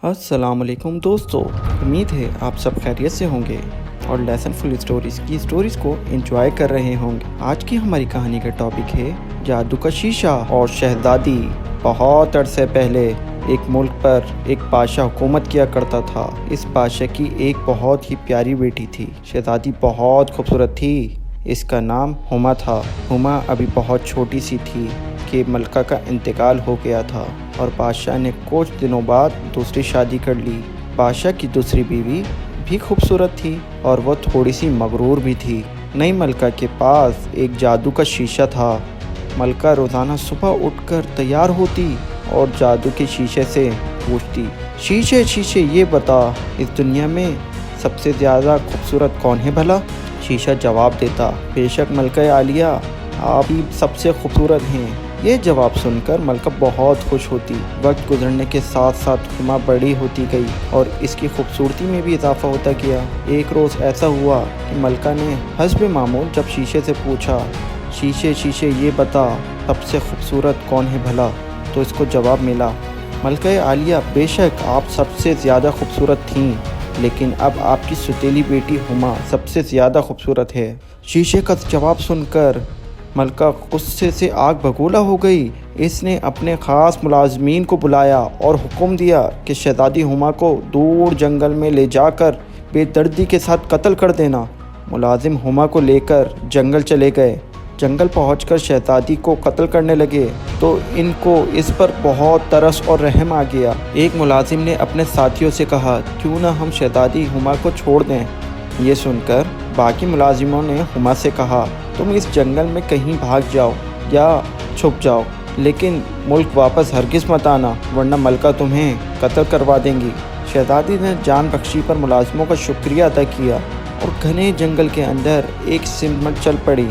السلام علیکم دوستو، امید ہے آپ سب خیریت سے ہوں گے اور لیسن فل اسٹوریز کی اسٹوریز کو انجوائے کر رہے ہوں گے۔ آج کی ہماری کہانی کا ٹاپک ہے جادو کا شیشہ اور شہزادی۔ بہت عرصے پہلے ایک ملک پر ایک بادشاہ حکومت کیا کرتا تھا۔ اس بادشاہ کی ایک بہت ہی پیاری بیٹی تھی۔ شہزادی بہت خوبصورت تھی۔ اس کا نام ہما تھا۔ ہما ابھی بہت چھوٹی سی تھی کہ ملکہ کا انتقال ہو گیا تھا اور بادشاہ نے کچھ دنوں بعد دوسری شادی کر لی۔ بادشاہ کی دوسری بیوی بھی خوبصورت تھی اور وہ تھوڑی سی مغرور بھی تھی۔ نئی ملکہ کے پاس ایک جادو کا شیشہ تھا۔ ملکہ روزانہ صبح اٹھ کر تیار ہوتی اور جادو کے شیشے سے پوچھتی، شیشے شیشے یہ بتا، اس دنیا میں سب سے زیادہ خوبصورت کون ہے بھلا؟ شیشہ جواب دیتا، بے شک ملکہ عالیہ، آپ ہی سب سے خوبصورت ہیں۔ یہ جواب سن کر ملکہ بہت خوش ہوتی۔ وقت گزرنے کے ساتھ ساتھ ہما بڑی ہوتی گئی اور اس کی خوبصورتی میں بھی اضافہ ہوتا گیا۔ ایک روز ایسا ہوا کہ ملکہ نے حسب معمول جب شیشے سے پوچھا، شیشے شیشے یہ بتا، سب سے خوبصورت کون ہے بھلا؟ تو اس کو جواب ملا، ملکہ عالیہ، بے شک آپ سب سے زیادہ خوبصورت تھیں، لیکن اب آپ کی ستیلی بیٹی ہما سب سے زیادہ خوبصورت ہے۔ شیشے کا جواب سن کر ملکہ غصے سے آگ بگولا ہو گئی۔ اس نے اپنے خاص ملازمین کو بلایا اور حکم دیا کہ شہزادی ہما کو دور جنگل میں لے جا کر بے دردی کے ساتھ قتل کر دینا۔ ملازم ہما کو لے کر جنگل چلے گئے۔ جنگل پہنچ کر شہزادی کو قتل کرنے لگے تو ان کو اس پر بہت ترس اور رحم آ گیا۔ ایک ملازم نے اپنے ساتھیوں سے کہا، کیوں نہ ہم شہزادی ہما کو چھوڑ دیں۔ یہ سن کر باقی ملازموں نے ہما سے کہا، تم اس جنگل میں کہیں بھاگ جاؤ یا چھپ جاؤ، لیکن ملک واپس ہرگز مت آنا، ورنہ ملکہ تمہیں قتل کروا دیں گی۔ شہزادی نے جان بخشی پر ملازموں کا شکریہ ادا کیا اور گھنے جنگل کے اندر ایک سمت چل پڑی۔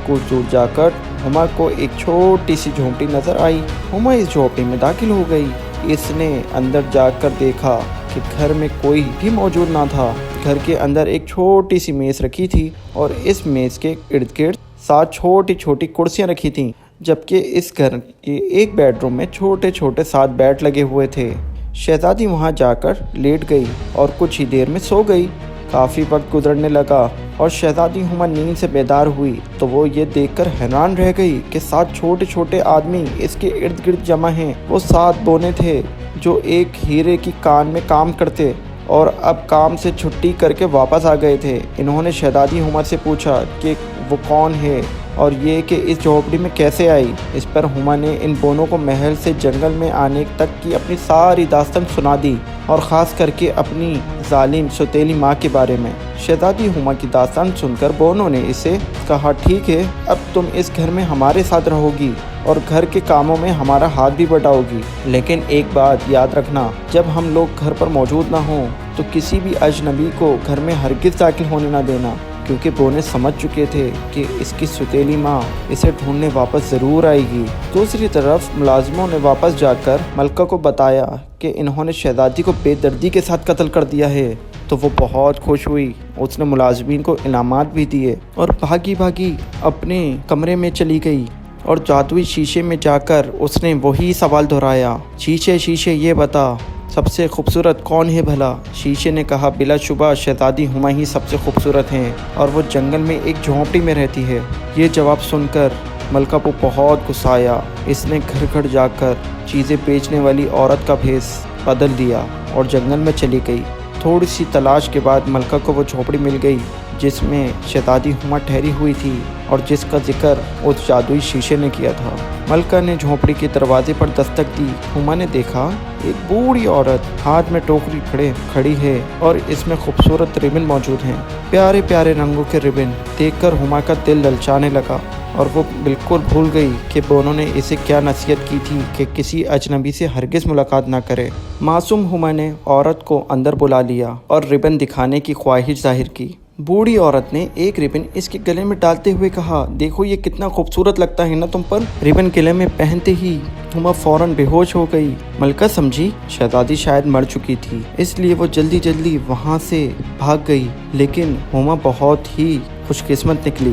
کچھ دور جا کر ہما کو ایک چھوٹی سی جھونپڑی نظر آئی۔ ہما اس جھونپڑی میں داخل ہو گئی۔ اس نے اندر جا کر دیکھا کہ گھر میں کوئی بھی موجود نہ تھا۔ گھر کے اندر ایک چھوٹی سی میز رکھی تھی اور اس میز کے ارد گرد 7 چھوٹی چھوٹی کرسیاں رکھی تھیں، جبکہ اس گھر کے ایک بیڈ روم میں چھوٹے چھوٹے 7 بیڈ لگے ہوئے تھے۔ شہزادی وہاں جا کر لیٹ گئی اور کچھ ہی دیر میں سو گئی۔ کافی وقت گزرنے لگا اور شہزادی ہما نیند سے بیدار ہوئی تو وہ یہ دیکھ کر حیران رہ گئی کہ 7 چھوٹے چھوٹے آدمی اس کے ارد گرد جمع ہیں۔ وہ 7 بونے تھے جو ایک ہیرے کی کان میں کام کرتے اور اب کام سے چھٹی کر کے واپس آ گئے تھے۔ انہوں نے شہزادی ہما سے پوچھا کہ وہ کون ہے اور یہ کہ اس جھونپڑی میں کیسے آئی۔ اس پر ہما نے ان بونوں کو محل سے جنگل میں آنے تک کی اپنی ساری داستان سنا دی اور خاص کر کے اپنی ظالم ستیلی ماں کے بارے میں۔ شہزادی ہما کی داستان سن کر بونوں نے اسے کہا، ٹھیک ہے، اب تم اس گھر میں ہمارے ساتھ رہو گی اور گھر کے کاموں میں ہمارا ہاتھ بھی بٹاؤ گی، لیکن ایک بات یاد رکھنا، جب ہم لوگ گھر پر موجود نہ ہوں تو کسی بھی اجنبی کو گھر میں ہرگز داخل ہونے نہ دینا، کیونکہ بونے سمجھ چکے تھے کہ اس کی ستیلی ماں اسے ڈھونڈنے واپس ضرور آئے گی۔ دوسری طرف ملازموں نے واپس جا کر ملکہ کو بتایا کہ انہوں نے شہزادی کو بے دردی کے ساتھ قتل کر دیا ہے تو وہ بہت خوش ہوئی۔ اس نے ملازمین کو انعامات بھی دیے اور بھاگی بھاگی اپنے کمرے میں چلی گئی اور جادوئی شیشے میں جا کر اس نے وہی سوال دہرایا، شیشے شیشے یہ بتا، سب سے خوبصورت کون ہے بھلا؟ شیشے نے کہا، بلا شبہ شہزادی ہما ہی سب سے خوبصورت ہیں اور وہ جنگل میں ایک جھونپڑی میں رہتی ہے۔ یہ جواب سن کر ملکہ کو بہت غصہ آیا۔ اس نے گھر گھر جا کر چیزیں بیچنے والی عورت کا بھیس بدل دیا اور جنگل میں چلی گئی۔ تھوڑی سی تلاش کے بعد ملکہ کو وہ جھونپڑی مل گئی جس میں شہزادی ہما ٹھہری ہوئی تھی اور جس کا ذکر اس جادوئی شیشے نے کیا تھا۔ ملکہ نے جھونپڑی کے دروازے پر دستک دی۔ ہما نے دیکھا ایک بوڑھی عورت ہاتھ میں ٹوکری کھڑی ہے اور اس میں خوبصورت ربن موجود ہیں، پیارے پیارے رنگوں کے ربن۔ دیکھ کر ہما کا دل للچانے لگا اور وہ بالکل بھول گئی کہ بونوں نے اسے کیا نصیحت کی تھی کہ کسی اجنبی سے ہرگز ملاقات نہ کرے۔ معصوم ہما نے عورت کو اندر بلا لیا اور ربن دکھانے کی خواہش ظاہر کی۔ بوڑھی عورت نے ایک ربن اس کے گلے میں ڈالتے ہوئے کہا، دیکھو یہ کتنا خوبصورت لگتا ہے نا تم پر۔ ربن گلے میں پہنتے ہی ہما فوراً بے ہوش ہو گئی۔ ملکہ سمجھی شہزادی شاید مر چکی تھی، اس لیے وہ جلدی جلدی وہاں سے بھاگ گئی، لیکن ہما بہت ہی خوش قسمت نکلی